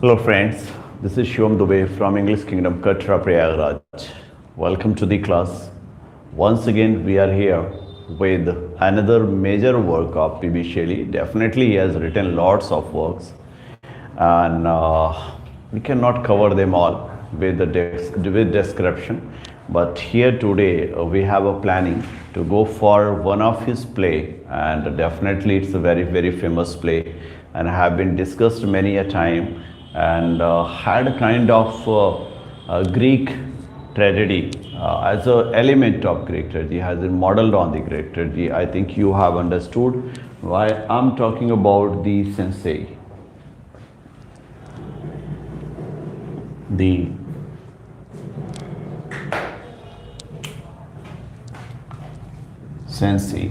Hello friends, this is Shivam Dubey from English Kingdom, Katra, Prayagraj. Welcome to the class. Once again, we are here with another major work of P.B. Shelley. Definitely, he has written lots of works, and we cannot cover them all with with description. But here today, we have a planning to go for one of his play, and definitely it's a very famous play, and have been discussed many a time, and had a kind of Greek tragedy as an element of Greek tragedy, has been modeled on the Greek tragedy. I think you have understood why I'm talking about the Cenci. The Cenci.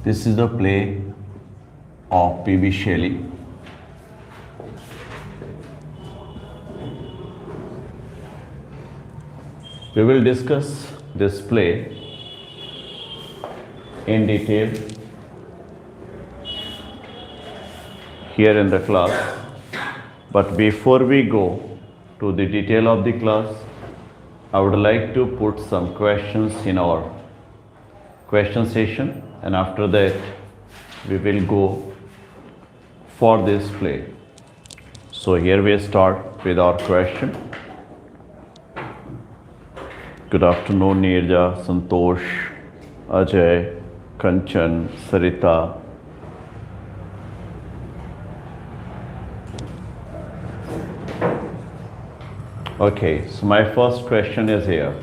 This is the play of P.B. Shelley. We will discuss this play in detail here in the class. But before we go to the detail of the class, I would like to put some questions in our question session, and after that we will go for this play. So here we start with our question. Good afternoon, Nirja, Santosh, Ajay, Kanchan, Sarita. Okay, so my first question is here.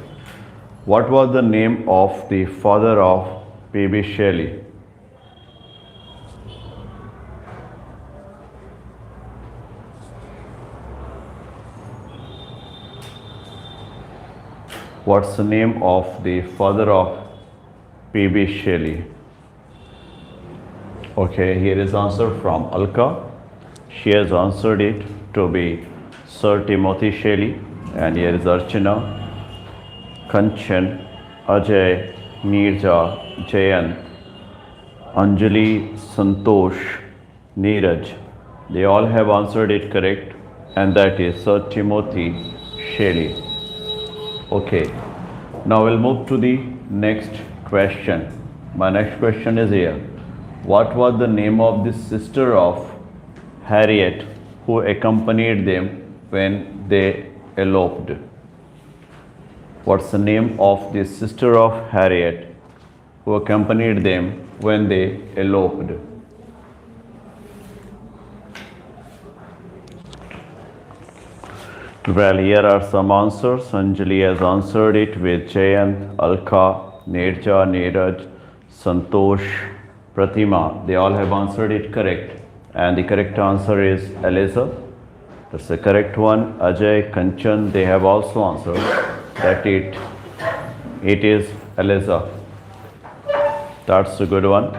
What was the name of the father of P.B. Shelley? What's the name of the father of P.B. Shelley? Okay, here is answer from Alka. She has answered it to be Sir Timothy Shelley. And here is Archana, Kanchan, Ajay, Neerja, Jayan, Anjali, Santosh, Neeraj. They all have answered it correct, and that is Sir Timothy Shelley. Okay, now we'll move to the next question. My next question is here. What was the name of the sister of Harriet who accompanied them when they eloped? What's the name of the sister of Harriet who accompanied them when they eloped? Well, here are some answers. Anjali has answered it with Jayant, Alka, Nirja, Neeraj, Santosh, Pratima. They all have answered it correct. And the correct answer is Eliza. That's the correct one. Ajay, Kanchan, they have also answered that it is Eliza. That's a good one.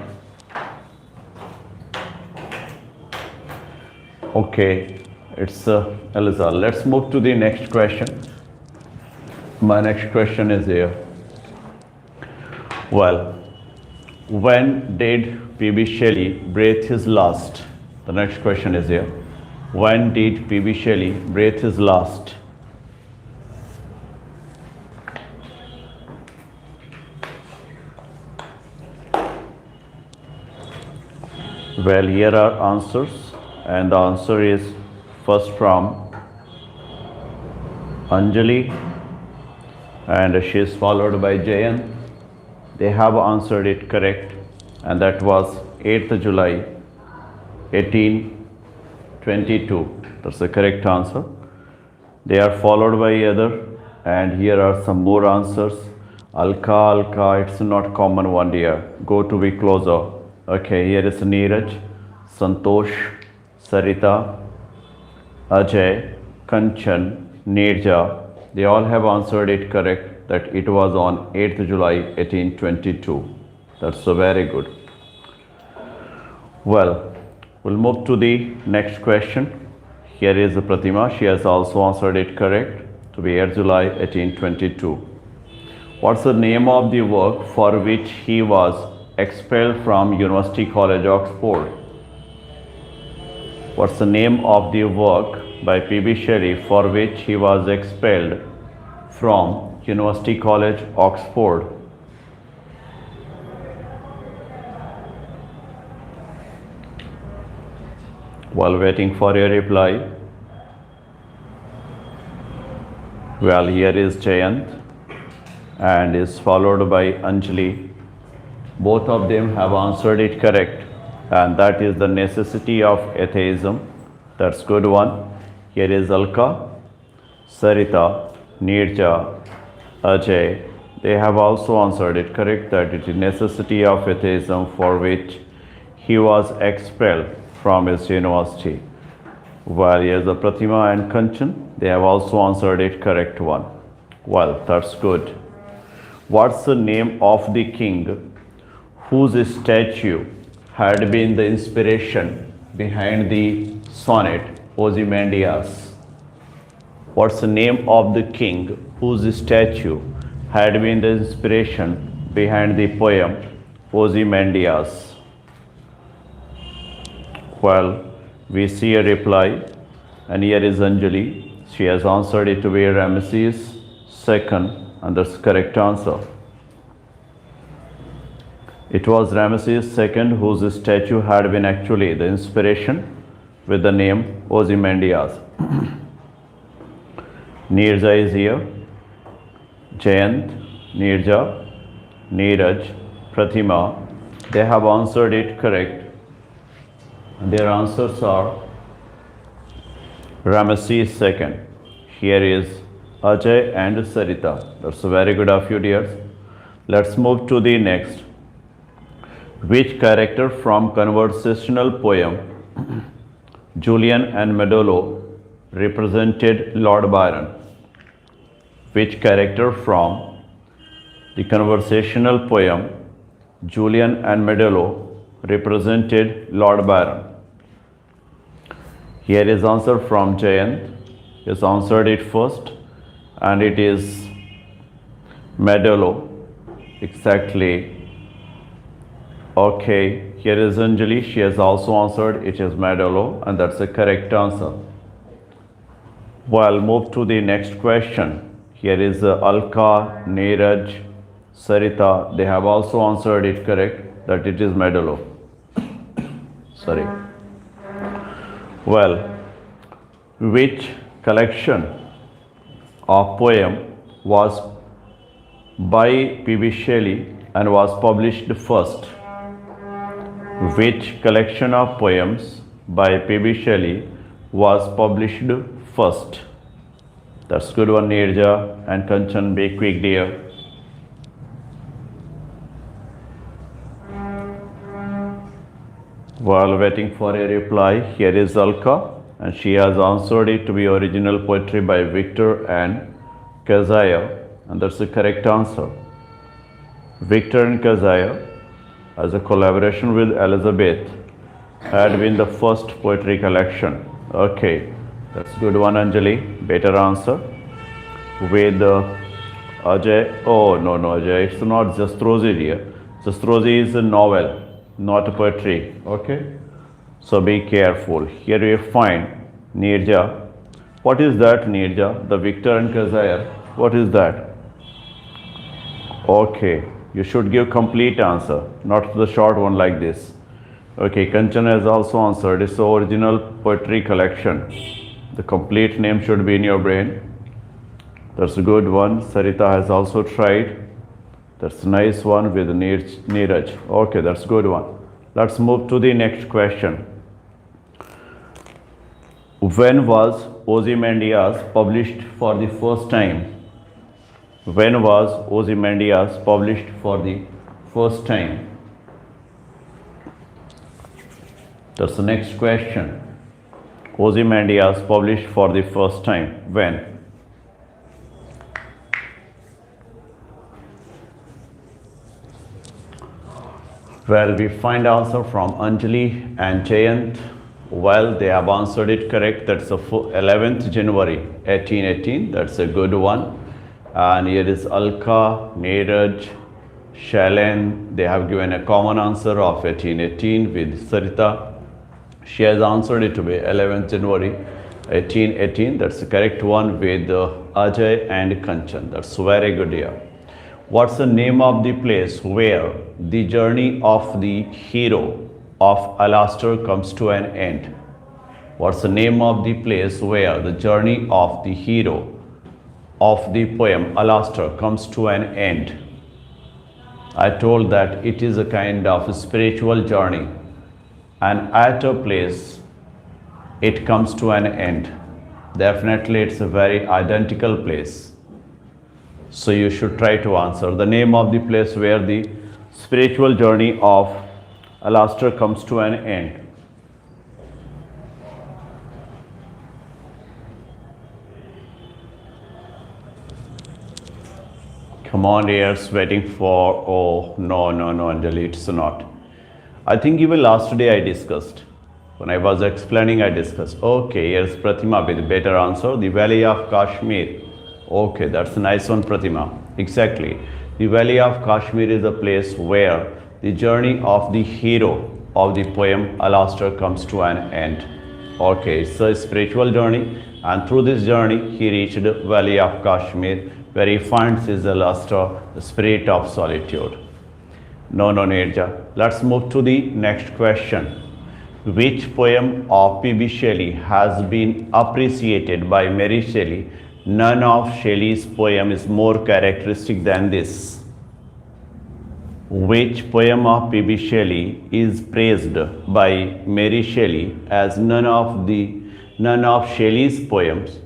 Okay. It's Eliza. Let's move to the next question. My next question is here. Well, when did P.B. Shelley breathe his last? The next question is here. When did P.B. Shelley breathe his last? Well, here are answers, and the answer is first from Anjali, and she is followed by Jayan. They have answered it correct, and that was 8th July 1822. That's the correct answer. They are followed by other, and here are some more answers. Alka, it's not common one, dear. Go to be closer. Okay, here is Neeraj, Santosh, Sarita, Ajay, Kanchan, Neerja. They all have answered it correct, that it was on 8th July 1822. That's so very good. Well, we'll move to the next question. Here is Pratima. She has also answered it correct, to be 8th July 1822. What's the name of the work for which he was expelled from University College, Oxford? What's the name of the work by P.B. Shelley for which he was expelled from University College, Oxford? While waiting for your reply, well, here is Jayant and is followed by Anjali. Both of them have answered it correct, and that is the necessity of atheism. That's good one. Here is Alka, Sarita, Neerja, Ajay. They have also answered it correct, that it is necessity of atheism for which he was expelled from his university. While here's the Pratima and Kanchan, they have also answered it correct one. Well, that's good. What's the name of the king whose statue had been the inspiration behind the sonnet Ozymandias? What's the name of the king whose statue had been the inspiration behind the poem Ozymandias? Well, we see a reply, and here is Anjali. She has answered it to be Ramesses II, and that's the correct answer. It was Ramesses II whose statue had been actually the inspiration with the name Ozymandias. Neerja is here. Jayant, Neerja, Neeraj, Pratima, they have answered it correct. Their answers are Ramesses II. Here is Ajay and Sarita. That's very good of you, dears. Let's move to the next. Which character from conversational poem Julian and Meadow represented Lord Byron? Which character from the conversational poem Julian and Meadow represented Lord Byron? Here is answer from Jayant. He has answered it first, and it is Meadow. Exactly. Okay, here is Anjali. She has also answered it is Meadow, and that's the correct answer. Well, move to the next question. Here is Alka, Neeraj, Sarita. They have also answered it correct, that it is Meadow. Sorry. Well, which collection of poem was by P.B. Shelley and was published first? Which collection of poems by P.B. Shelley was published first? That's good one, Neerja and Kanchan. Be quick, dear. While waiting for a reply, here is Alka, and she has answered it to be original poetry by Victor and Kazaya, and that's the correct answer. Victor and Kazaya, as a collaboration with Elizabeth, had been the first poetry collection. Okay, that's good one, Anjali. Better answer. With Ajay. Oh, no, Ajay, it's not Jastrozi, dear. Jastrozi is a novel, not a poetry. Okay, so be careful. Here you find Neerja. What is that, Neerja? The Victor and Kazaya. What is that? Okay, you should give complete answer, not the short one like this. Okay, Kanchan has also answered. It's the original poetry collection. The complete name should be in your brain. That's a good one. Sarita has also tried. That's a nice one with Neeraj. Okay, that's a good one. Let's move to the next question. When was Ozymandias published for the first time? When was Ozymandias published for the first time? That's the next question. Ozymandias published for the first time. When? Well, we find answer from Anjali and Jayant. Well, they have answered it correct. That's the 11th January 1818. That's a good one. And here is Alka, Neeraj, Shelley. They have given a common answer of 1818 with Sarita. She has answered it to be 11th January 1818. That's the correct one with Ajay and Kanchan. That's very good here. What's the name of the place where the journey of the hero of Alastair comes to an end? What's the name of the place where the journey of the hero of the poem Alastair comes to an end? I told that it is a kind of spiritual journey, and at a place it comes to an end. Definitely it's a very identical place. So you should try to answer the name of the place where the spiritual journey of Alastair comes to an end. Come on, ears waiting for, oh, no, Anjali, it's not. I think even last day I discussed. When I was explaining, I discussed. Okay, here's Pratima with better answer. The Valley of Kashmir. Okay, that's a nice one, Pratima. Exactly. The Valley of Kashmir is a place where the journey of the hero of the poem Alastair comes to an end. Okay, it's a spiritual journey, and through this journey, he reached the Valley of Kashmir, where he finds his Alastair, the spirit of solitude. No, Nirja. Let's move to the next question. Which poem of P.B. Shelley has been appreciated by Mary Shelley? None of Shelley's poem is more characteristic than this. Which poem of P.B. Shelley is praised by Mary Shelley as none of Shelley's poems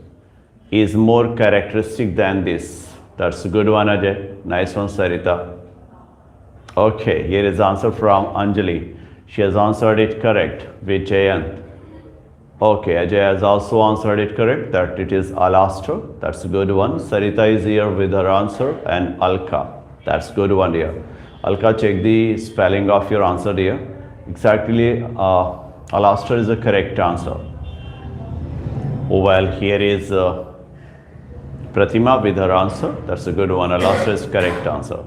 is more characteristic than this? That's a good one, Ajay. Nice one, Sarita. Okay, here is the answer from Anjali. She has answered it correct with Jayant. Okay, Ajay has also answered it correct, that it is Alastair. That's a good one. Sarita is here with her answer, and Alka. That's a good one here. Alka, check the spelling of your answer here. Exactly, Alastair is the correct answer. Well, here is Pratima with her answer. That's a good one. Alastair is correct answer.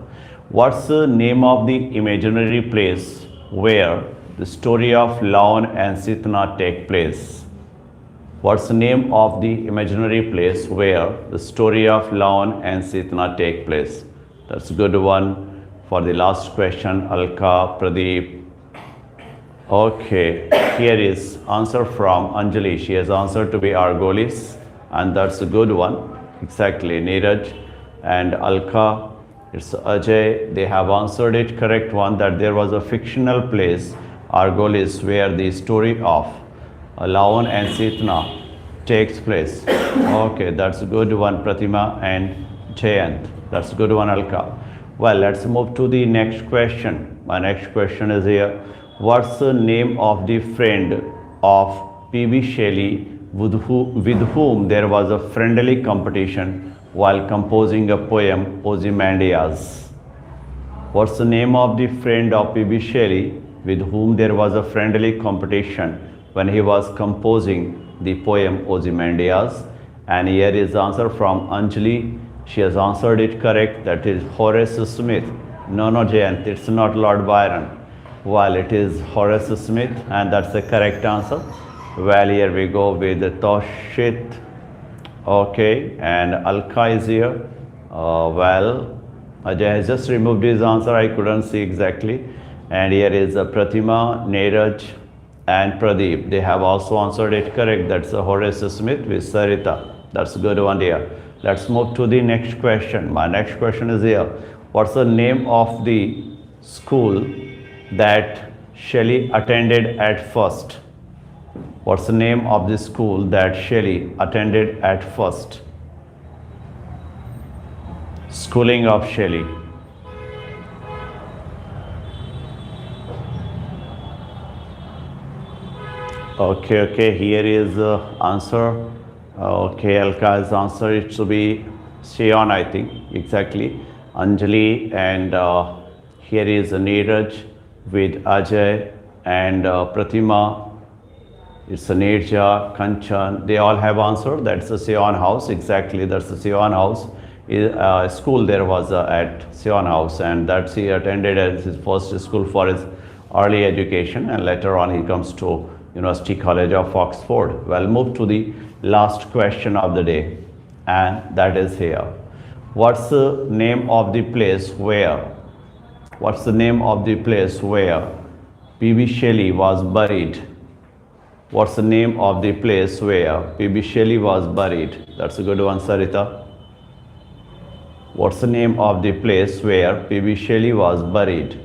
What's the name of the imaginary place where the story of Laon and Sitna take place? What's the name of the imaginary place where the story of Laon and Sitna take place? That's a good one for the last question, Alka, Pradeep. Okay, here is answer from Anjali. She has answered to be Argolis, and that's a good one. Exactly, Neeraj and Alka. It's Ajay. They have answered it correct one, that there was a fictional place, Argolis, where the story of Laon and Sitna takes place. Okay, that's a good one, Pratima and Jayant. That's a good one, Alka. Well, let's move to the next question. My next question is here. What's the name of the friend of P.B. Shelley with whom there was a friendly competition while composing a poem, Ozymandias? What's the name of the friend of P.B. Shelley with whom there was a friendly competition when he was composing the poem Ozymandias? And here is the answer from Anjali. She has answered it correct. That is Horace Smith. No, Jayant, it's not Lord Byron. Well, it is Horace Smith, and that's the correct answer. Well, here we go with the Toshit. Okay, and Alka is here. Well, Ajay has just removed his answer. I couldn't see exactly. And here is Pratima, Neeraj, and Pradeep. They have also answered it correct. That's Horace Smith with Sarita. That's a good one here. Let's move to the next question. My next question is here. What's the name of the school that Shelley attended at first? What's the name of the school that Shelley attended at first? Schooling of Shelley. Okay, here is the answer. Okay, Alka's answer, it should be Sion, I think, exactly. Anjali, and here is Neeraj with Ajay and Pratima. It's a Nirja, Kanchan. They all have answered. That's the Sion House. Exactly, that's the Sion House. School there was at Sion House, and that's he attended as his first school for his early education, and later on he comes to University College of Oxford. Well, move to the last question of the day, and that is here. What's the name of the place where PB Shelley was buried? What's the name of the place where PB Shelley was buried? That's a good one, Sarita. What's the name of the place where PB Shelley was buried?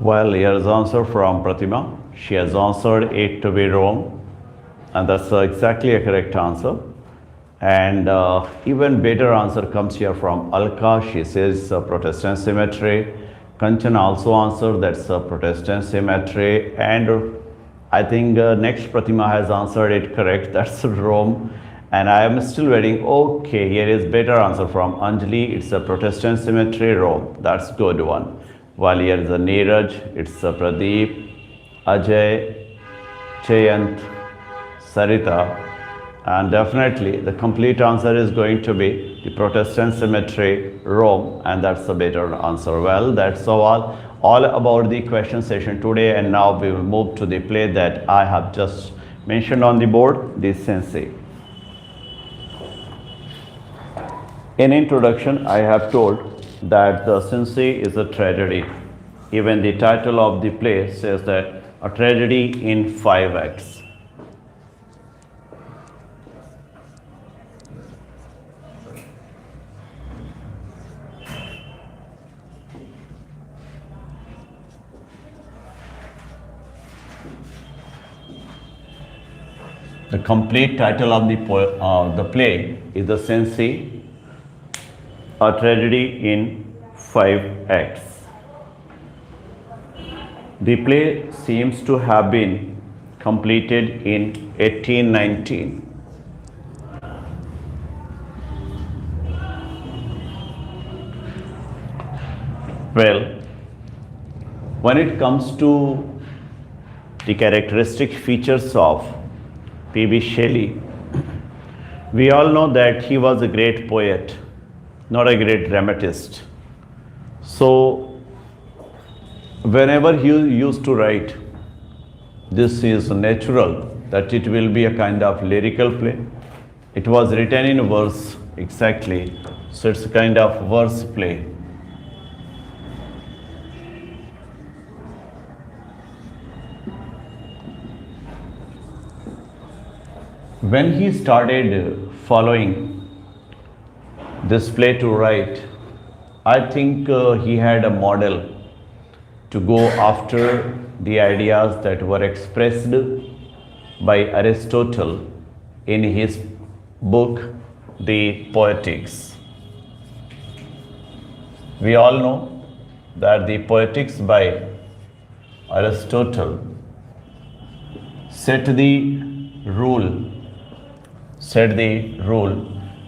Well, here's the answer from Pratima. She has answered it to be Rome, and that's exactly a correct answer. And even better answer comes here from Alka. She says Protestant cemetery. Kanchan also answered that's Protestant cemetery. And I think next Pratima has answered it correct. That's Rome. And I am still waiting. Okay, here is better answer from Anjali. It's a Protestant cemetery, Rome. That's good one. While here is a Neeraj, it's a Pradeep, Ajay, Chayant, Sarita, and definitely the complete answer is going to be the Protestant cemetery, Rome, and that's a better answer. Well, that's all about the question session today, and now we will move to the play that I have just mentioned on the board, the Cenci. In introduction, I have told that the Cenci is a tragedy. Even the title of the play says that a tragedy in 5 acts. The complete title of the play is the Cenci, a tragedy in 5 acts. The play seems to have been completed in 1819. Well, when it comes to the characteristic features of P.B. Shelley, we all know that he was a great poet, not a great dramatist. So, whenever he used to write, this is natural that it will be a kind of lyrical play. It was written in verse exactly, so it's a kind of verse play. When he started following this play to write, I think he had a model to go after the ideas that were expressed by Aristotle in his book, The Poetics. We all know that the Poetics by Aristotle set the rule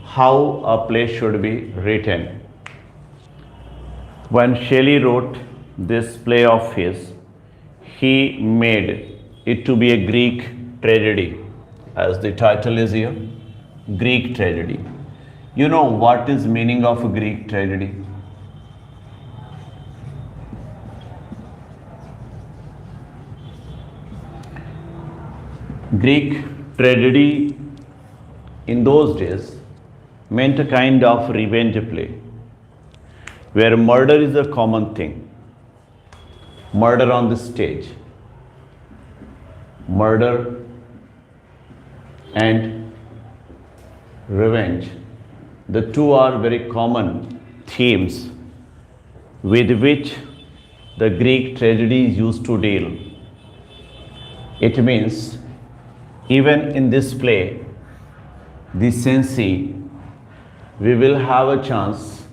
how a play should be written. When Shelley wrote this play of his, he made it to be a Greek tragedy, as the title is here, Greek tragedy. You know what is meaning of a Greek tragedy? Greek tragedy in those days meant a kind of revenge play, where murder is a common thing. Murder on the stage. Murder and revenge. The two are very common themes with which the Greek tragedies used to deal. It means even in this play, the Cenci, we will have a chance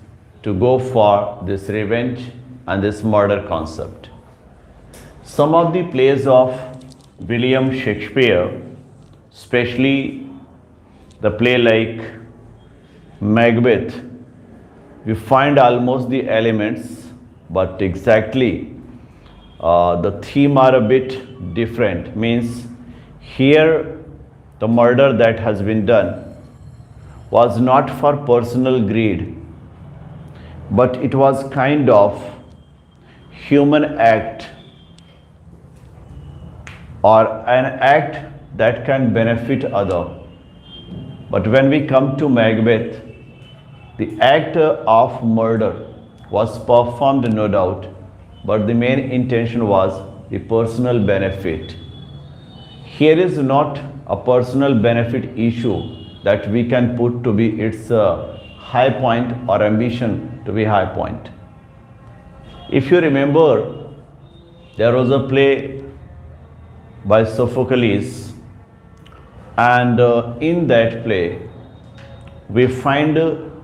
to go for this revenge and this murder concept. Some of the plays of William Shakespeare, especially the play like Macbeth, we find almost the elements, but exactly the theme are a bit different. Means here the murder that has been done was not for personal greed, but it was kind of human act or an act that can benefit other. But when we come to Macbeth, the act of murder was performed, no doubt, but the main intention was the personal benefit. Here is not a personal benefit issue that we can put to be its high point or ambition to be high point. If you remember, there was a play by Sophocles, and in that play we find,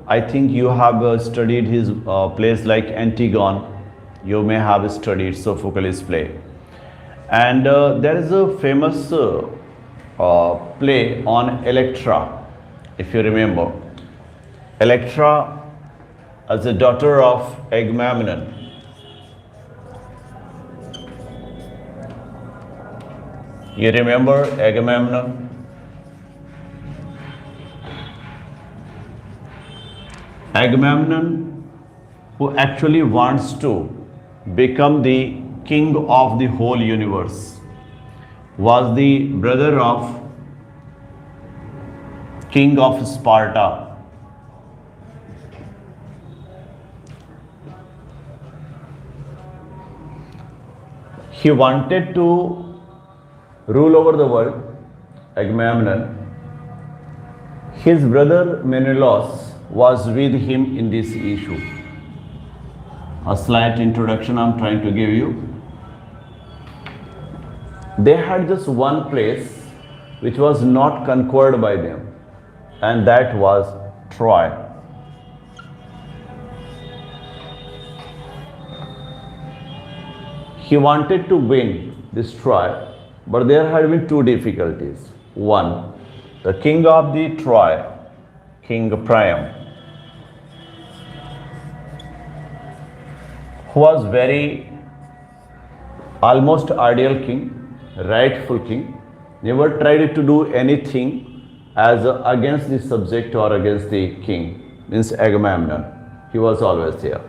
I think you have studied his plays like Antigone, you may have studied Sophocles' play, and there is a famous play on Electra, if you remember. Electra as a daughter of Agamemnon. You remember Agamemnon? Agamemnon, who actually wants to become the king of the whole universe, was the brother of king of Sparta. He wanted to rule over the world, Agamemnon. His brother Menelaus was with him in this issue. A slight introduction I'm trying to give you. They had just one place which was not conquered by them, and that was Troy. He wanted to win this Troy, but there had been two difficulties. One, the king of the Troy, King Priam, who was very almost ideal king, rightful king, never tried to do anything as against the subject or against the king, means Agamemnon. He was always there.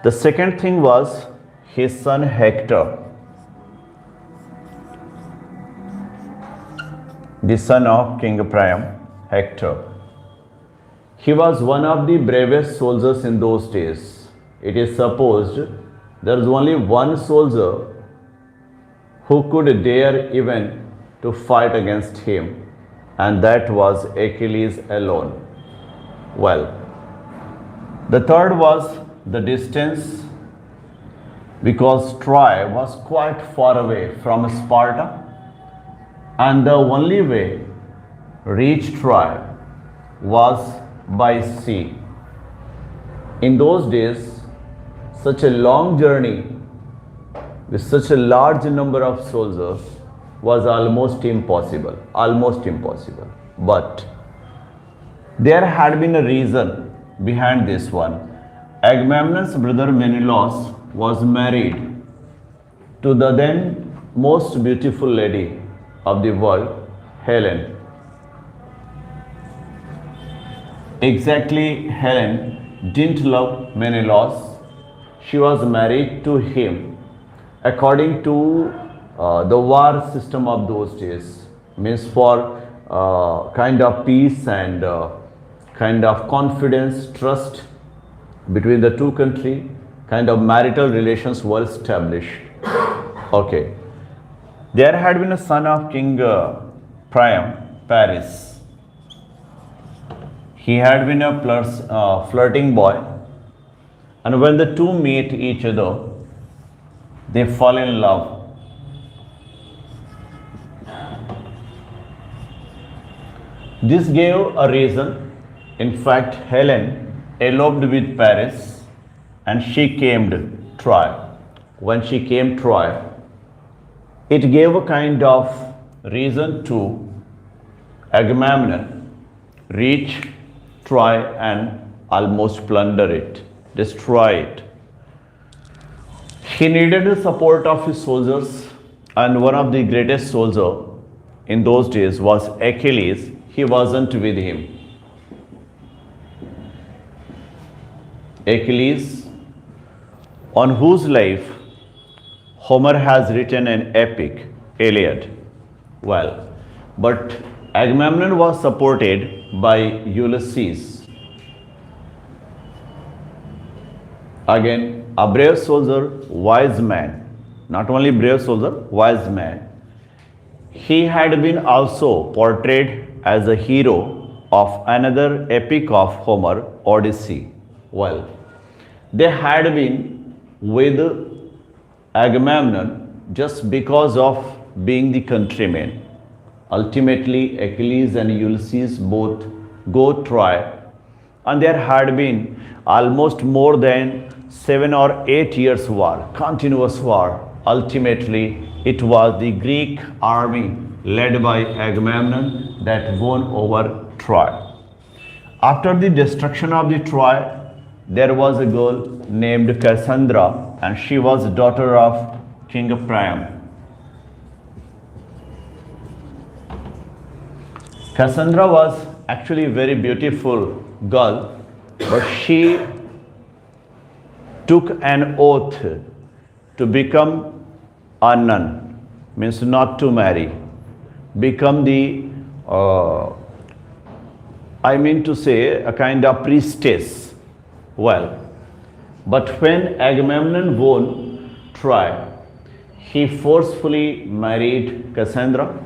The second thing was his son Hector, the son of King Priam, Hector. He was one of the bravest soldiers in those days. It is supposed there is only one soldier who could dare even to fight against him, and that was Achilles alone. Well, the third was the distance, because Troy was quite far away from Sparta, and the only way reach Troy was by sea. In those days, such a long journey with such a large number of soldiers was almost impossible, But there had been a reason behind this one. Agamemnon's brother Menelaus was married to the then most beautiful lady of the world, Helen. Exactly, Helen didn't love Menelaus. She was married to him according to the war system of those days, means for kind of peace and kind of confidence, trust between the two countries, kind of marital relations were established. Okay. There had been a son of King Priam, Paris. He had been a flirting boy, and when the two meet each other, they fall in love. This gave a reason. In fact, Helen eloped with Paris, and she came to Troy. When she came to Troy, it gave a kind of reason to Agamemnon reach Troy and almost plunder it, destroy it. He needed the support of his soldiers, and one of the greatest soldiers in those days was Achilles. He wasn't with him. Achilles, on whose life Homer has written an epic, Iliad. Well, but Agamemnon was supported by Ulysses. Again, a brave soldier, wise man. Not only brave soldier, wise man. He had been also portrayed as a hero of another epic of Homer, Odyssey. Well, they had been with Agamemnon just because of being the countrymen. Ultimately, Achilles and Ulysses both go Troy, and there had been almost more than 7 or 8 years war, continuous war. Ultimately, it was the Greek army led by Agamemnon that won over Troy. After the destruction of the Troy, there was a girl named Cassandra, and she was daughter of King Priam. Cassandra was actually a very beautiful girl, but she took an oath to become a nun, means not to marry, become the, I mean to say, a kind of priestess. Well, but when Agamemnon won Troy, he forcefully married Cassandra.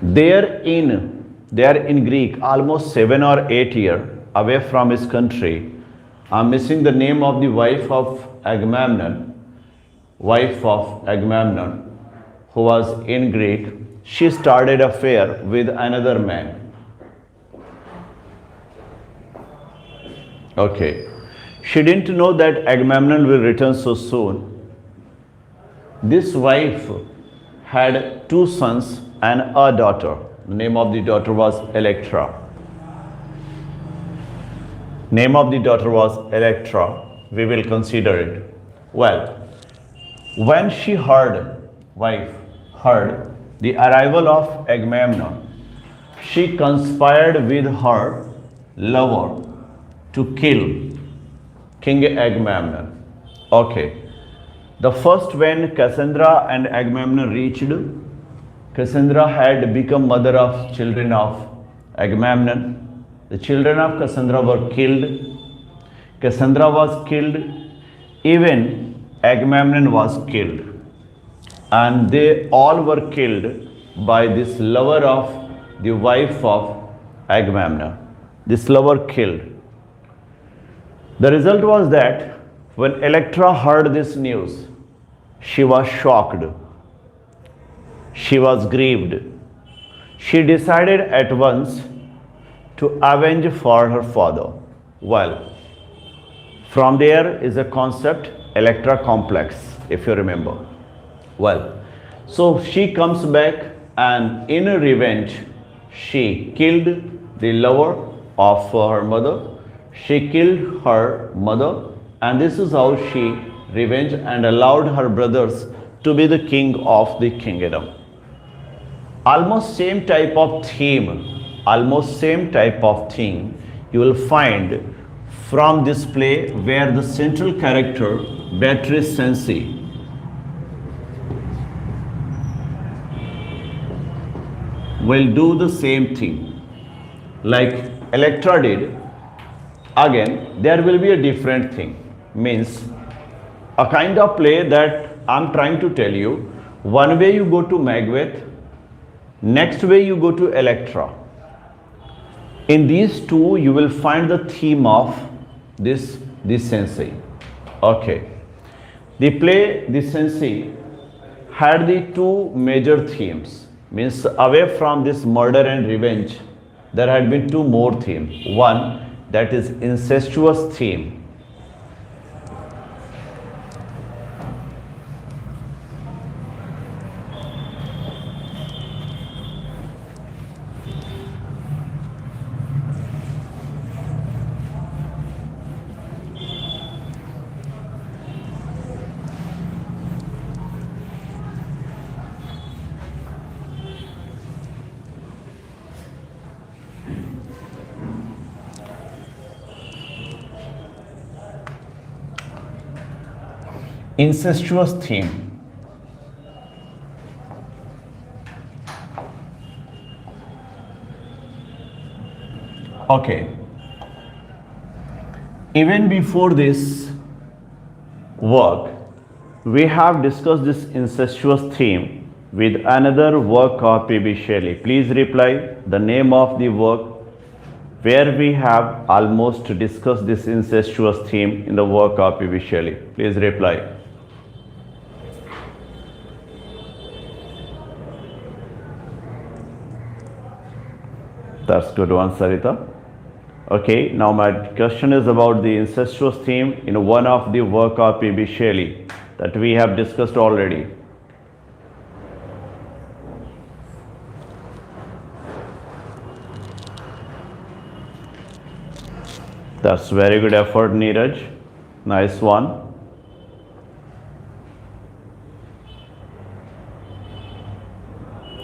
They are in Greek almost 7 or 8 years away from his country. I'm missing the name of the wife of Agamemnon, who was in Greek. She started an affair with another man. Okay. She didn't know that Agamemnon will return so soon. This wife had 2 sons and a daughter. The name of the daughter was Electra. Name of the daughter was Electra. We will consider it. Well, when wife heard the arrival of Agamemnon, she conspired with her lover to kill King Agamemnon. Okay. The first, when Cassandra and Agamemnon reached, Cassandra had become mother of children of Agamemnon. The children of Cassandra were killed. Cassandra was killed. Even Agamemnon was killed. And they all were killed by this lover of the wife of Agamemnon. This lover killed. The result was that when Electra heard this news, she was shocked. She was grieved. She decided at once to avenge for her father. Well, from there is a concept, Electra complex, if you remember. Well, so she comes back, and in revenge, she killed the lover of her mother. She killed her mother, and this is how she revenged and allowed her brothers to be the king of the kingdom. Almost same type of theme you will find from this play, where the central character, Beatrice Cenci, will do the same thing like Electra did. Again, there will be a different thing, means a kind of play that I'm trying to tell you. One way you go to Macbeth, next way you go to Electra. In these two, you will find the theme of this Cenci. Okay. The play, the Cenci, had the 2 major themes. Means away from this murder and revenge, there had been 2 more themes. One, that is incestuous theme. incestuous theme. Okay. Even before this work, we have discussed this incestuous theme with another work of P.B. Shelley. Please reply the name of the work where we have almost discussed this incestuous theme in the work of P.B. Shelley. Please reply. That's good one, Sarita. Okay, now my question is about the incestuous theme in one of the work of P.B. Shelley that we have discussed already. That's very good effort, Neeraj. Nice one.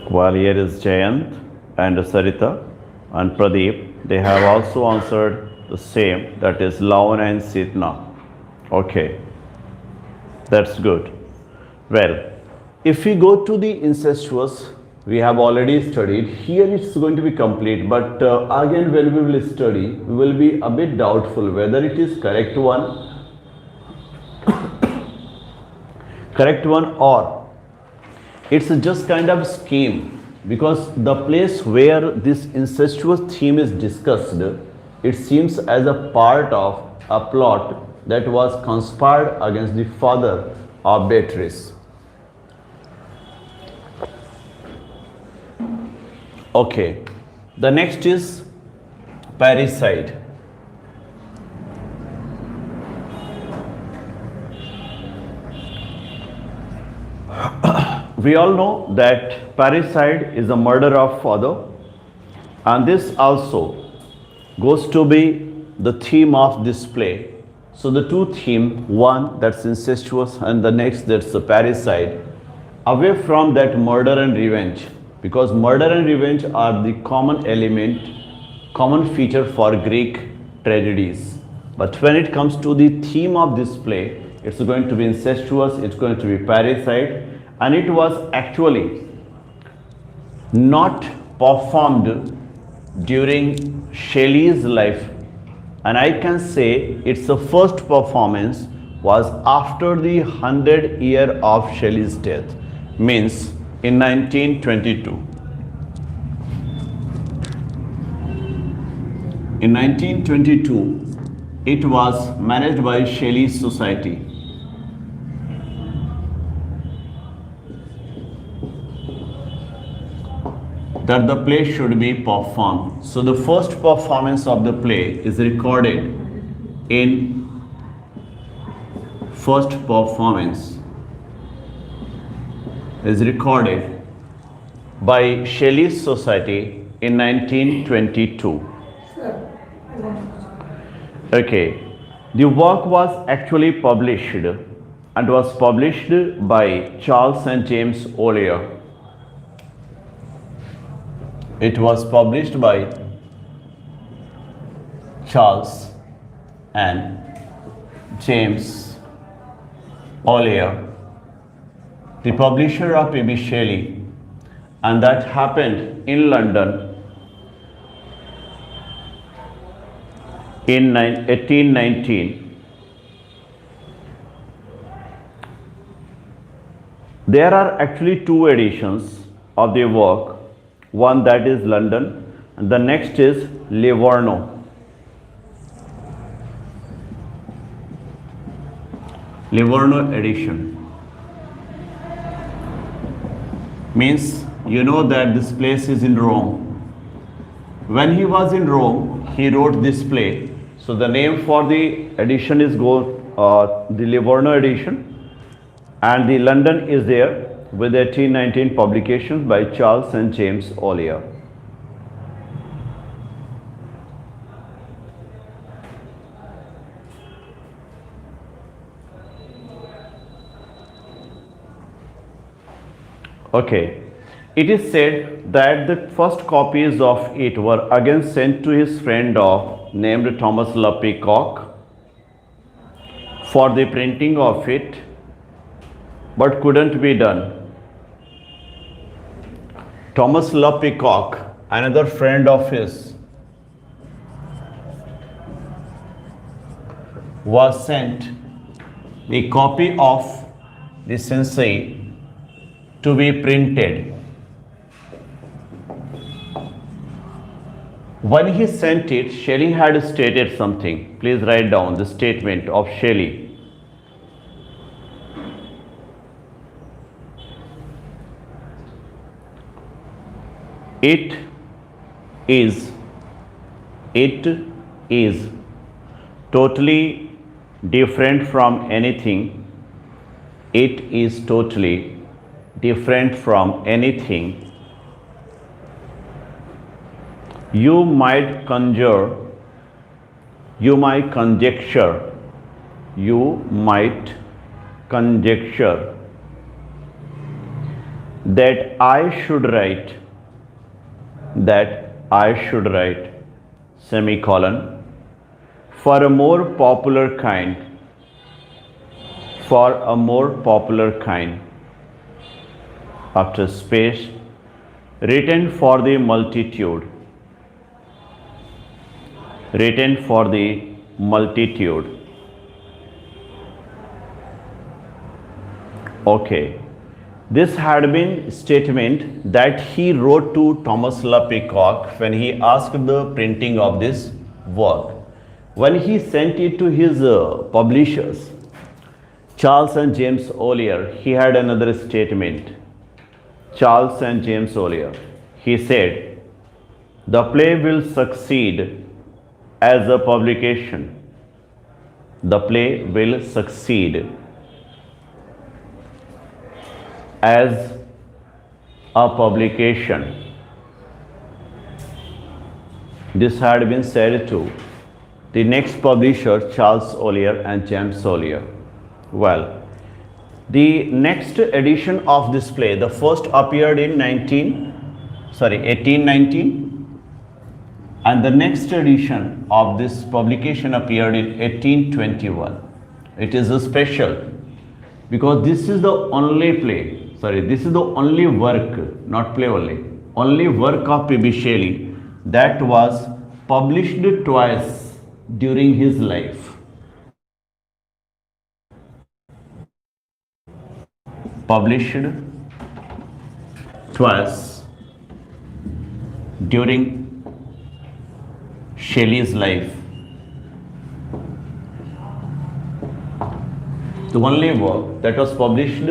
While here is Jayant and Sarita and Pradeep, they have also answered the same, that is Lavan and Sitna. Okay, that's good. Well, if we go to the incestuous, we have already studied. Here it's going to be complete, but again when we will study, we will be a bit doubtful whether it is correct one, or it's just kind of scheme. Because the place where this incestuous theme is discussed, it seems as a part of a plot that was conspired against the father of Beatrice. Okay, the next is parricide. We all know that parricide is a murder of father, and this also goes to be the theme of this play. So the two themes, one that's incestuous and the next that's the parricide, away from that murder and revenge, because murder and revenge are the common element, common feature for Greek tragedies. But when it comes to the theme of this play, it's going to be incestuous, it's going to be parricide. And it was actually not performed during Shelley's life, and I can say its first performance was after the 100 year of Shelley's death, means in 1922. In 1922, it was managed by Shelley's Society. That the play should be performed. So the first performance of the play is recorded in by Shelley's Society in 1922. Okay, the work was actually published and was published by Charles and James Ollier. It was published by Charles and James Ollier, the publisher of P.B. Shelley, and that happened in London in 1819. There are actually two editions of the work. One that is London and the next is Livorno. Livorno edition means you know that this place is in Rome. When he was in Rome, he wrote this play. So the name for the edition is the Livorno edition, and the London is there with 1819 publications by Charles and James Ollier. Okay, it is said that the first copies of it were again sent to his friend named Thomas Le Peacock for the printing of it but couldn't be done. Thomas Le Peacock, another friend of his, was sent a copy of the Cenci to be printed. When he sent it, Shelley had stated something. Please write down the statement of Shelley. It is totally different from anything. It is totally different from anything you might conjecture, you might conjecture that I should write, semicolon, for a more popular kind, after space, written for the multitude, Okay, this had been statement that he wrote to Thomas Le Peacock when he asked the printing of this work. When he sent it to his publishers, Charles and James Ollier, he had another statement. Charles and James Ollier, he said, the play will succeed as a publication. The play will succeed as a publication. This had been said to the next publisher, Charles Ollier and James Ollier. Well, the next edition of this play, the first appeared in 1819, and the next edition of this publication appeared in 1821. It is a special because this is the only play, this is the only work, not play only work of P.B. Shelley that was published twice during his life. Published twice during Shelley's life. The only work that was published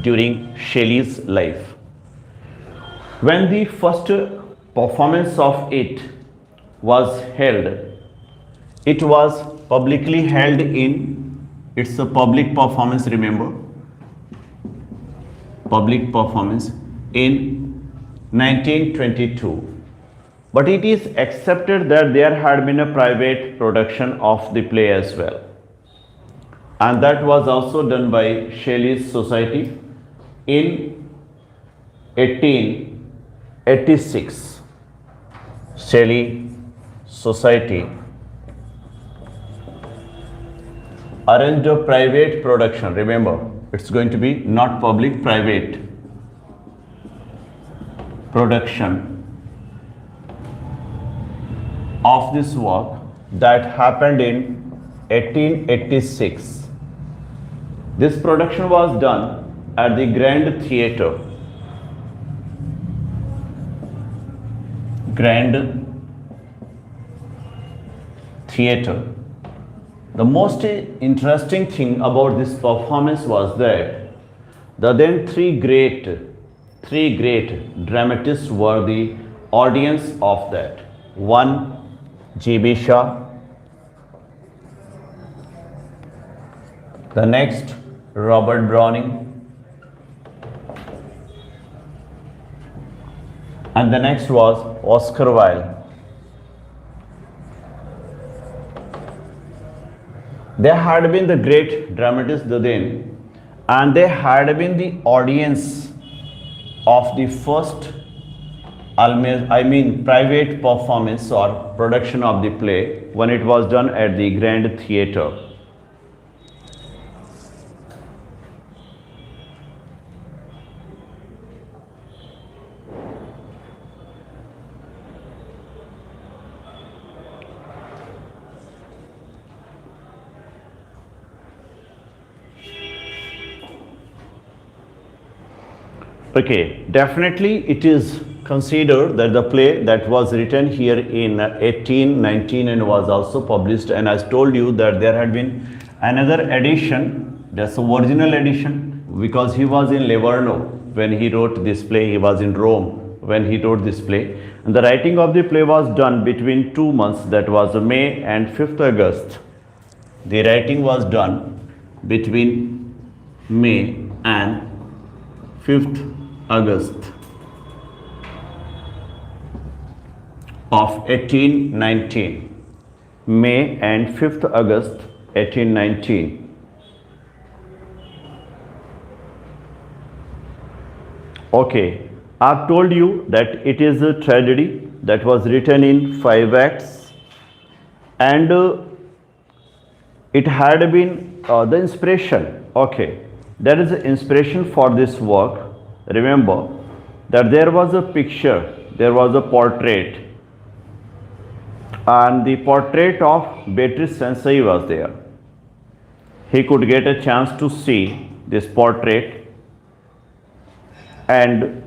during Shelley's life. When the first performance of it was held, it was publicly held in, it's a public performance, remember, public performance in 1922. But it is accepted that there had been a private production of the play as well. And that was also done by Shelley's Society in 1886. Shelley Society arranged a private production. Remember, it's going to be not public, private production of this work that happened in 1886. This production was done at the Grand Theatre. The most interesting thing about this performance was that the then three great dramatists were the audience of that. One, G.B. Shaw, the next, Robert Browning, and the next was Oscar Wilde. They had been the great dramatists then, and they had been the audience of the first private performance or production of the play when it was done at the Grand Theatre. Okay, definitely it is considered that the play that was written here in 1819 and was also published, and I told you that there had been another edition, that's the original edition, because he was in Livorno when he wrote this play, he was in Rome when he wrote this play, and the writing of the play was done between 2 months, that was May and 5th August. The writing was done between May and 5th August of 1819. May and 5th August 1819. Okay, I've told you that it is a tragedy that was written in 5 acts, and it had been the inspiration. Okay, there is an inspiration for this work. Remember that there was a picture, there was a portrait, and the portrait of Beatrice Cenci was there. He could get a chance to see this portrait, and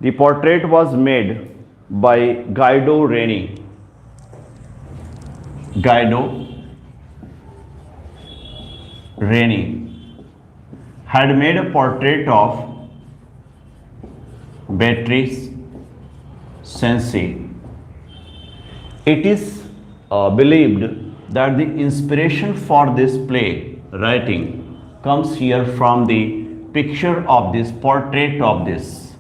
the portrait was made by Guido Reni. Guido Reni had made a portrait of Beatrice Cenci. It is believed that the inspiration for this play writing comes here from the picture of this portrait of this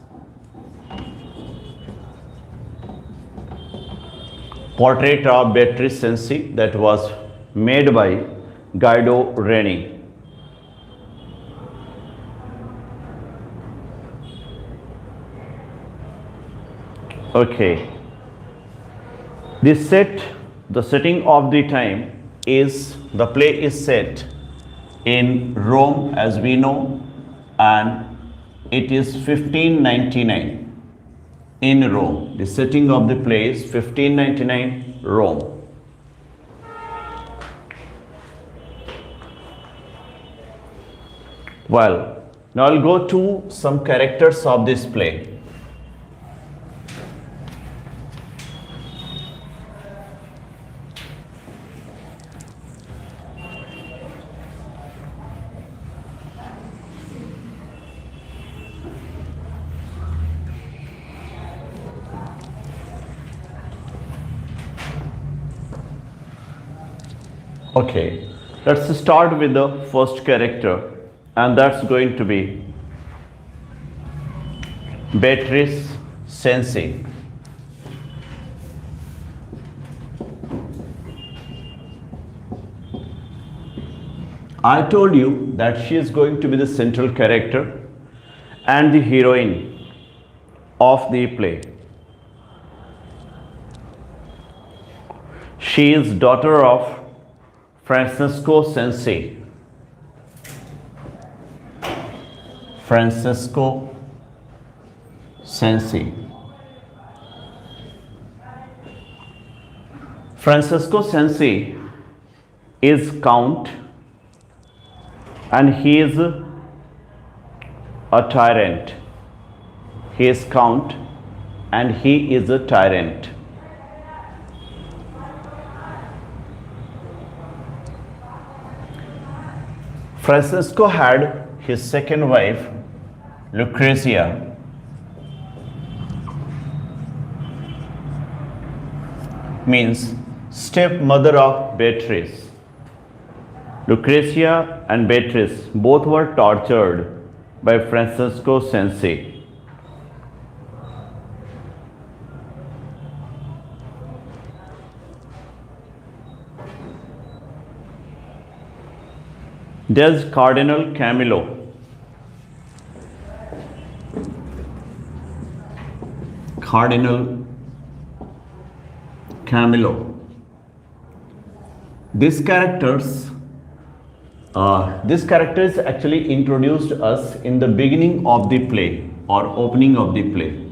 portrait of Beatrice Cenci that was made by Guido Reni. Okay, the setting of the time is, the play is set in Rome as we know, and it is 1599 in Rome. The setting of the play is 1599 Rome. Well, now I'll go to some characters of this play. Okay, let's start with the first character, and that's going to be Beatrice Cenci. I told you that she is going to be the central character and the heroine of the play. She is daughter of Francesco Cenci. Francesco Cenci. Francesco Cenci is Count, and he is a tyrant. He is Count and he is a tyrant. Francesco had his second wife, Lucrezia, means stepmother of Beatrice. Lucrezia and Beatrice both were tortured by Francesco Cenci. There's Cardinal Camillo. Cardinal Camillo. This character is actually introduced us in the beginning of the play or opening of the play.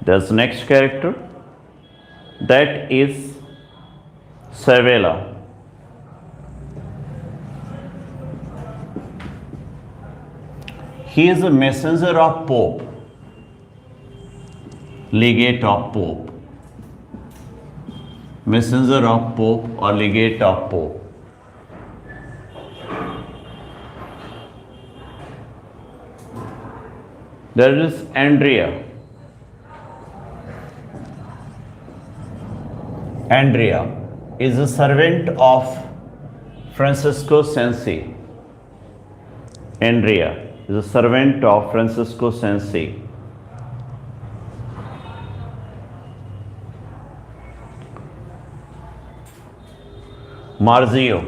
There's next character, that is Savella. He is a messenger of Pope, legate of Pope, messenger of Pope or legate of Pope. There is Andrea. Andrea is a servant of Francisco Cenci. Andrea is a servant of Francisco Cenci. Marzio.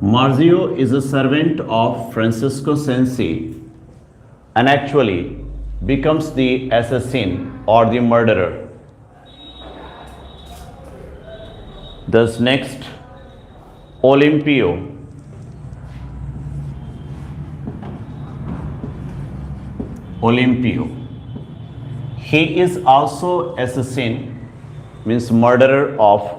Marzio is a servant of Francisco Cenci and actually becomes the assassin or the murderer. Thus next, Olimpio. Olimpio. He is also assassin, means murderer of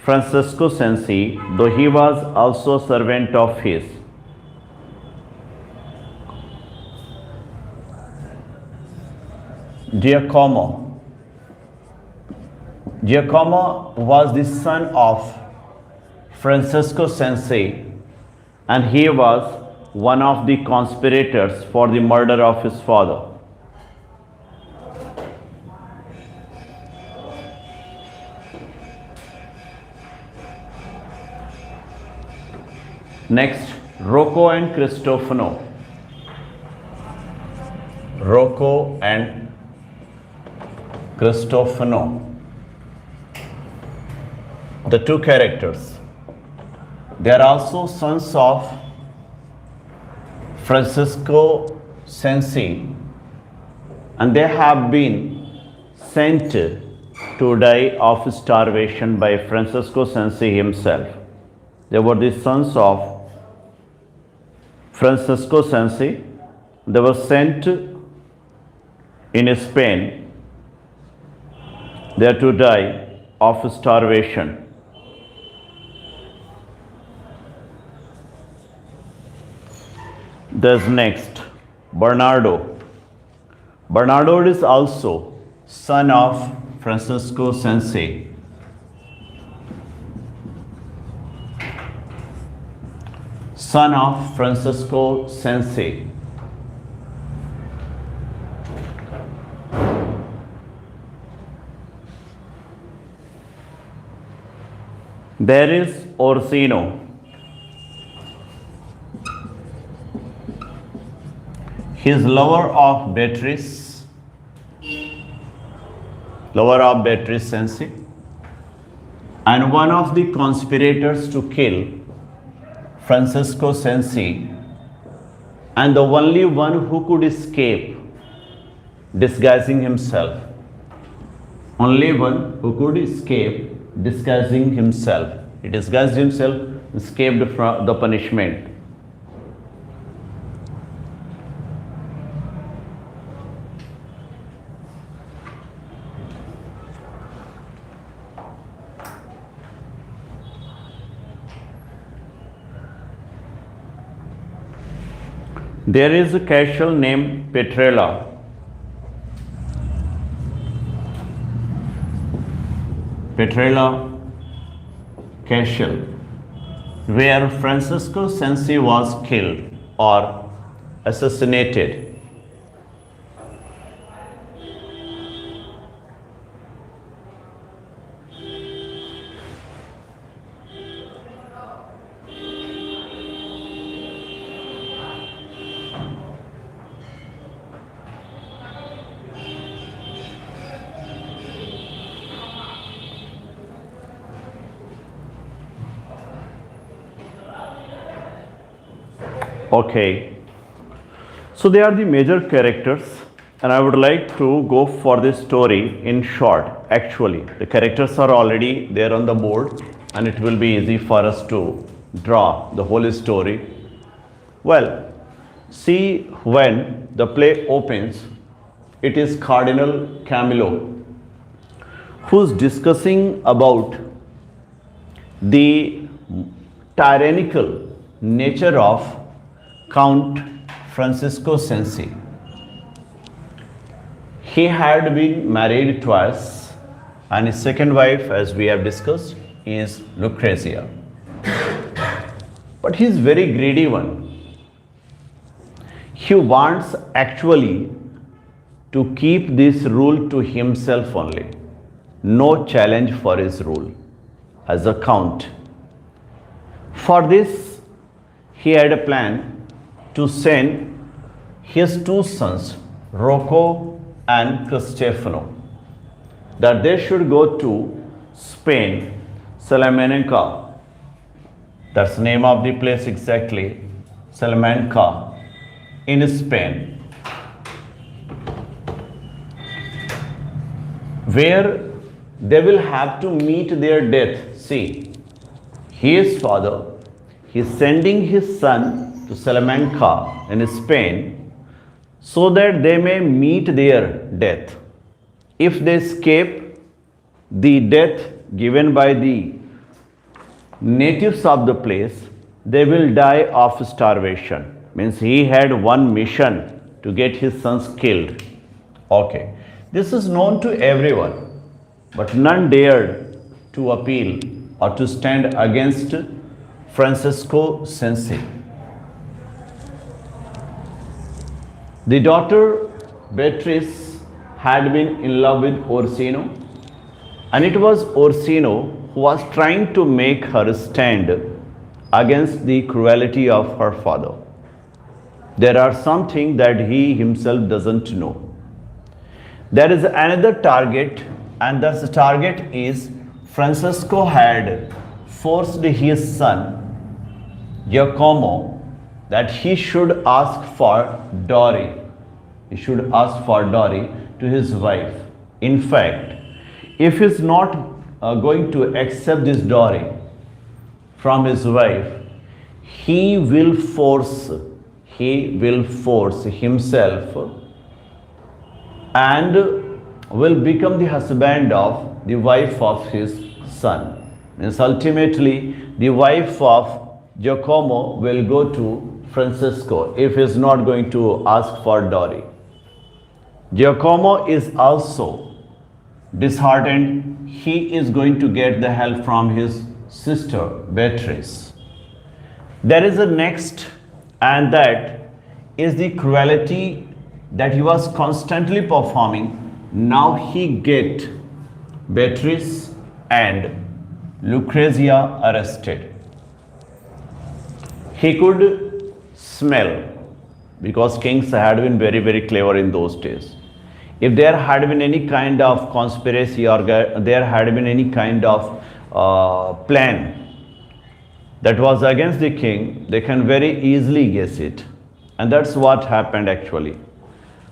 Francisco Cenci, though he was also a servant of his. Giacomo. Giacomo was the son of Francisco Cenci and he was one of the conspirators for the murder of his father. Next, Rocco and Cristofano. Rocco and Cristofano. The two characters. They are also sons of Francisco Cenci and they have been sent to die of starvation by Francisco Cenci himself. They were the sons of Francisco Cenci. They were sent in Spain there to die of starvation. There's next, Bernardo. Bernardo is also son of Francisco Cenci. Son of Francisco Cenci. There is Orsino. He is lover of Beatrice Cenci and one of the conspirators to kill Francisco Cenci and the only one who could escape disguising himself. Only one who could escape disguising himself. He disguised himself, escaped from the punishment. There is a castle named Petrella. Petrella Castle, where Francisco Cenci was killed or assassinated. Okay, so they are the major characters and I would like to go for this story in short. Actually, the characters are already there on the board and it will be easy for us to draw the whole story. Well, see, when the play opens, it is Cardinal Camillo who's discussing about the tyrannical nature of Count Francisco Cenci. He had been married twice, and his second wife, as we have discussed, is Lucrezia. But he is very greedy one. He wants actually to keep this rule to himself only. No challenge for his rule as a count. For this, he had a plan to send his two sons, Rocco and Cristofano, that they should go to Spain, Salamanca. That's the name of the place exactly, Salamanca in Spain, where they will have to meet their death. See, his father, he is sending his son to Salamanca in Spain so that they may meet their death. If they escape the death given by the natives of the place, they will die of starvation. Means he had one mission to get his sons killed. Okay, this is known to everyone, but none dared to appeal or to stand against Francisco Cenci. The daughter Beatrice had been in love with Orsino, and it was Orsino who was trying to make her stand against the cruelty of her father. There are something that he himself doesn't know. There is another target, and that the target is Francisco had forced his son Giacomo that he should ask for dowry. He should ask for dowry to his wife. In fact, if he is not going to accept this dowry from his wife, he will force himself and will become the husband of the wife of his son. Means ultimately the wife of Giacomo will go to Francisco if he is not going to ask for dowry. Giacomo is also disheartened. He is going to get the help from his sister Beatrice. There is a next, and that is the cruelty that he was constantly performing. Now he get Beatrice and Lucrezia arrested. He could smell, because kings had been very, very clever in those days. If there had been any kind of conspiracy or there had been any kind of plan that was against the king, they can very easily guess it. And that's what happened actually.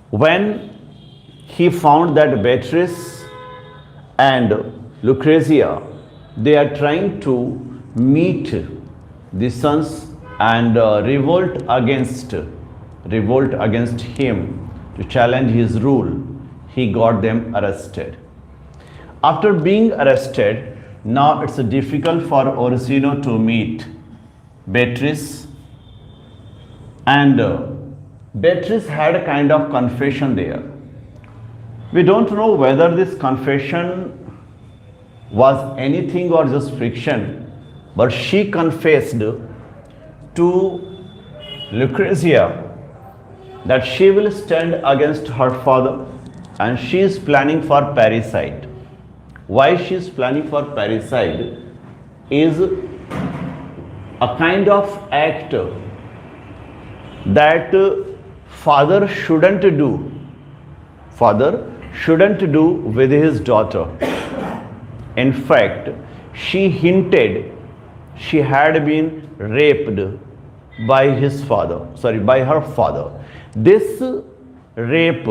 When he found that Beatrice and Lucrezia, they are trying to meet the sons and revolt against him to challenge his rule, he got them arrested. After being arrested, now it's difficult for Orsino to meet Beatrice, and Beatrice had a kind of confession there. We don't know whether this confession was anything or just fiction, but she confessed to Lucrezia that she will stand against her father, and she is planning for parricide. Why she is planning for parricide is a kind of act that father shouldn't do. Father shouldn't do with his daughter. In fact, she hinted she had been raped by her father. This rape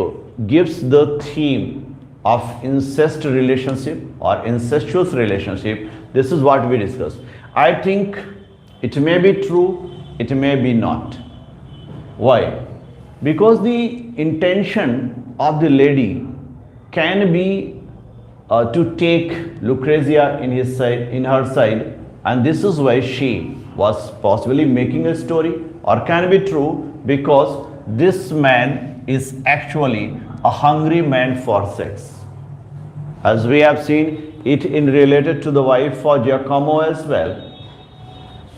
gives the theme of incest relationship or incestuous relationship. This is what we discussed. I think it may be true, it may be not. Why? Because the intention of the lady can be to take Lucrezia in her side, and this is why she was possibly making a story or can be true because this man is actually a hungry man for sex. As we have seen it in related to the wife for Giacomo as well,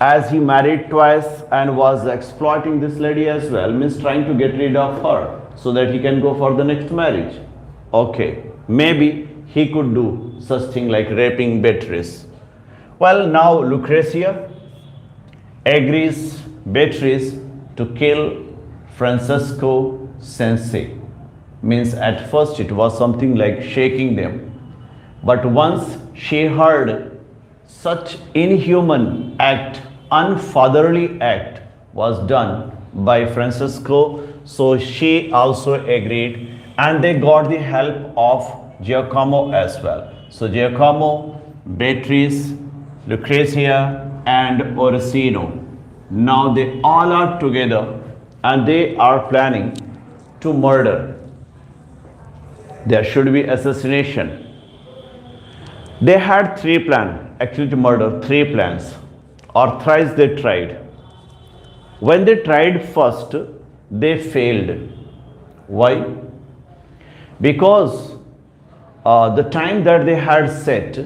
as he married twice and was exploiting this lady as well, means trying to get rid of her so that he can go for the next marriage. Okay, maybe he could do such thing like raping Beatrice. Well, now Lucrezia agrees Beatrice to kill Francesco Cenci. Means at first it was something like shaking them. But once she heard such inhuman act, unfatherly act was done by Francesco, so she also agreed and they got the help of Giacomo as well. So Giacomo, Beatrice, Lucrezia and Orsino, now they all are together and they are planning to murder. There should be assassination. They had three plans, actually to murder, three plans, or thrice they tried. When they tried first, they failed. Why? Because the time that they had set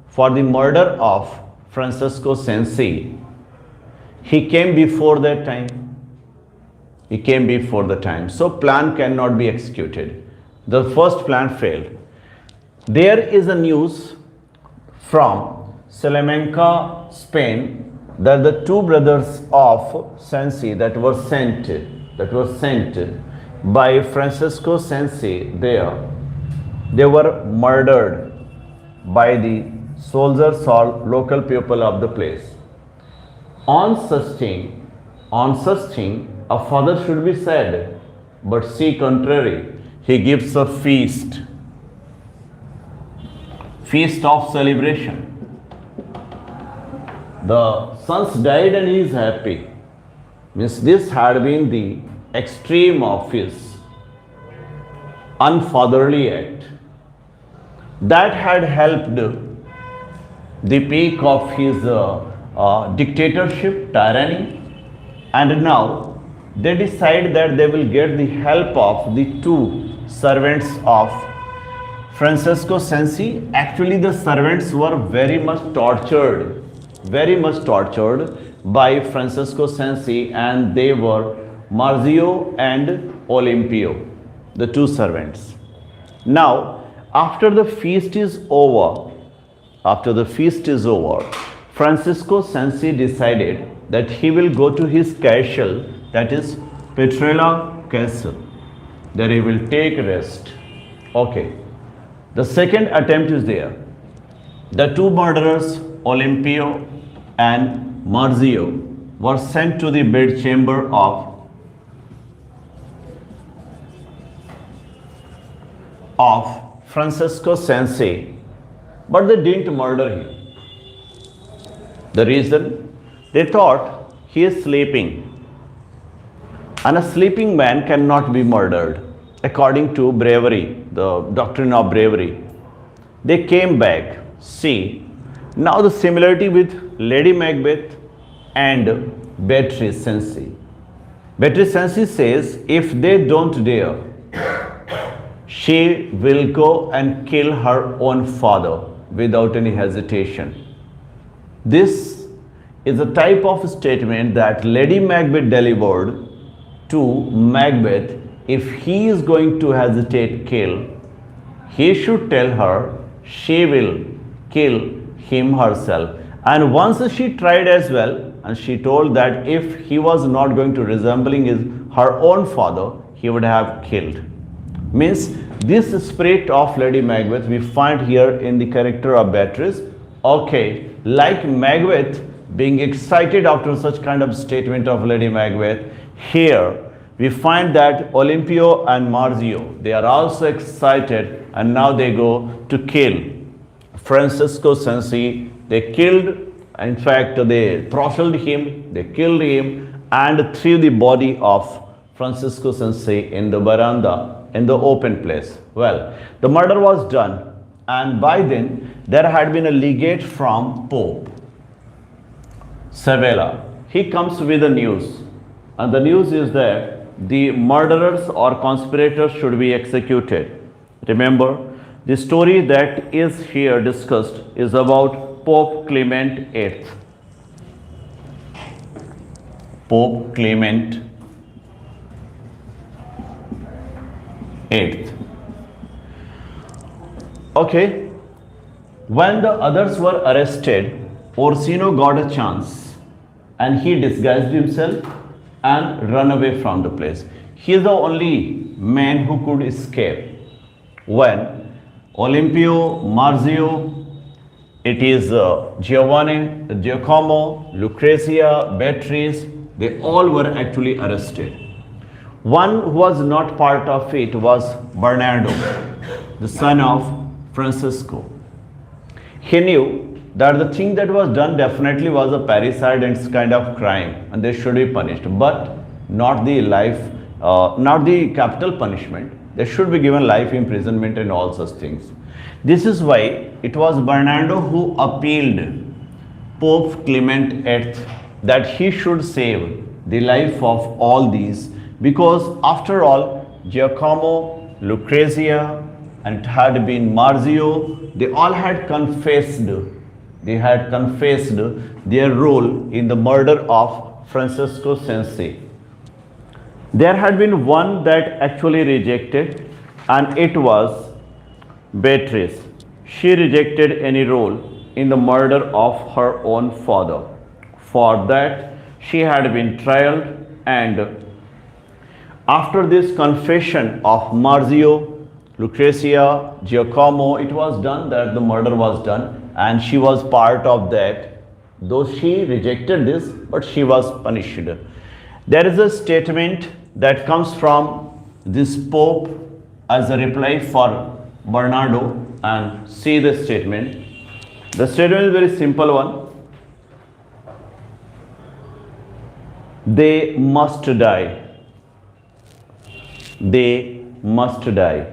for the murder of Francesco Cenci, he came before that time. He came before the time. So plan cannot be executed. The first plan failed. There is a news from Salamanca, Spain, that the two brothers of Cenci that were sent by Francesco Cenci there, they were murdered by the soldiers or local people of the place. On such thing, a father should be sad, but see contrary, he gives a feast of celebration. The sons died and he is happy. Means this had been the extreme of his unfatherly act. That had helped the peak of his dictatorship, tyranny, and now they decide that they will get the help of the two servants of Francesco Cenci. Actually, the servants were very much tortured by Francesco Cenci, and they were Marzio and Olimpio, the two servants. Now, after the feast is over, Francesco Cenci decided that he will go to his castle, that is Petrella Castle. There he will take rest. Okay. The second attempt is there. The two murderers, Olimpio and Marzio, were sent to the bedchamber of Francesco Cenci, but they didn't murder him. The reason? They thought he is sleeping, and a sleeping man cannot be murdered according to bravery, the doctrine of bravery. They came back. See, now the similarity with Lady Macbeth and Beatrice Cenci. Beatrice Cenci says if they don't dare, she will go and kill her own father without any hesitation. This is a type of statement that Lady Macbeth delivered to Macbeth. If he is going to hesitate, kill, he should tell her she will kill him herself. And once she tried as well, and she told that if he was not going to resembling her own father, he would have killed. Means this spirit of Lady Macbeth we find here in the character of Beatrice. Okay, like Macbeth being excited after such kind of statement of Lady Macbeth, here we find that Olimpio and Marzio, they are also excited, and now they go to kill Francesco Cenci. They killed, in fact, they throttled him, they killed him, and threw the body of Francesco Cenci in the veranda, in the open place. Well, the murder was done, and by then there had been a legate from Pope. Savela. He comes with the news, and the news is that the murderers or conspirators should be executed. Remember, the story that is here discussed is about Pope Clement VIII. Pope Clement VIII. Okay, when the others were arrested, Orsino got a chance and he disguised himself and run away from the place. He is the only man who could escape. When Olimpio, Marzio, it is Giovanni, Giacomo, Lucrezia, Beatrice, they all were actually arrested. One who was not part of it was Bernardo, the son of Francisco. He knew that the thing that was done definitely was a parricide and it's kind of crime and they should be punished, but not the life, not the capital punishment. They should be given life imprisonment and all such things. This is why it was Bernardo who appealed Pope Clement VIII that he should save the life of all these, because after all, Giacomo, Lucrezia, and it had been Marzio, they all had confessed. They had confessed their role in the murder of Francesco Cenci. There had been one that actually rejected, and it was Beatrice. She rejected any role in the murder of her own father. For that, she had been trialed, and after this confession of Marzio, Lucrezia, Giacomo, it was done that the murder was done and she was part of that. Though she rejected this, but she was punished. There is a statement that comes from this Pope as a reply for Bernardo, and see the statement. The statement is a very simple one. They must die. They must die.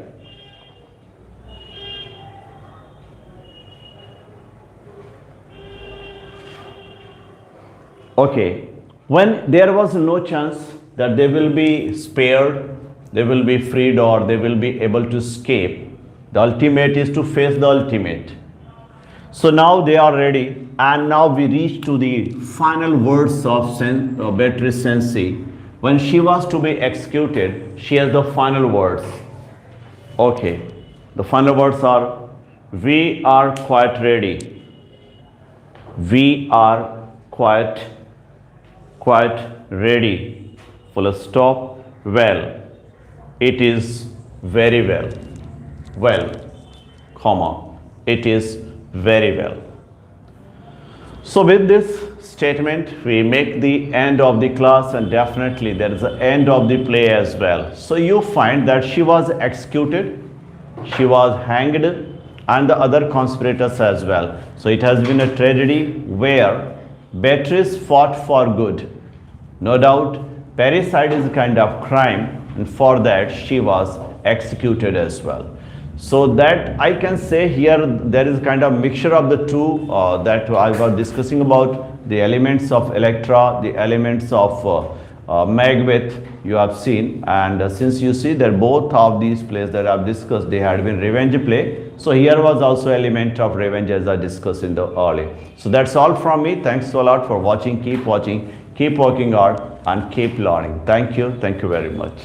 Okay, when there was no chance that they will be spared, they will be freed, or they will be able to escape, the ultimate is to face the ultimate. So now they are ready, and now we reach to the final words of Beatrice Cenci. When she was to be executed, she has the final words. Okay, the final words are, we are quite ready. We are quite ready. Full stop. Well, it is very well. Well, comma, it is very well. So with this statement, we make the end of the class, and definitely there is an end of the play as well. So you find that she was executed, she was hanged, and the other conspirators as well. So it has been a tragedy where Beatrice fought for good. No doubt, parricide is a kind of crime, and for that she was executed as well. So that I can say here there is kind of mixture of the two that I was discussing about, the elements of Electra, the elements of Macbeth you have seen, and since you see that both of these plays that I have discussed, they had been revenge play. So here was also element of revenge as I discussed in the early. So that's all from me. Thanks a lot for watching. Keep watching, keep working hard, and keep learning. Thank you very much.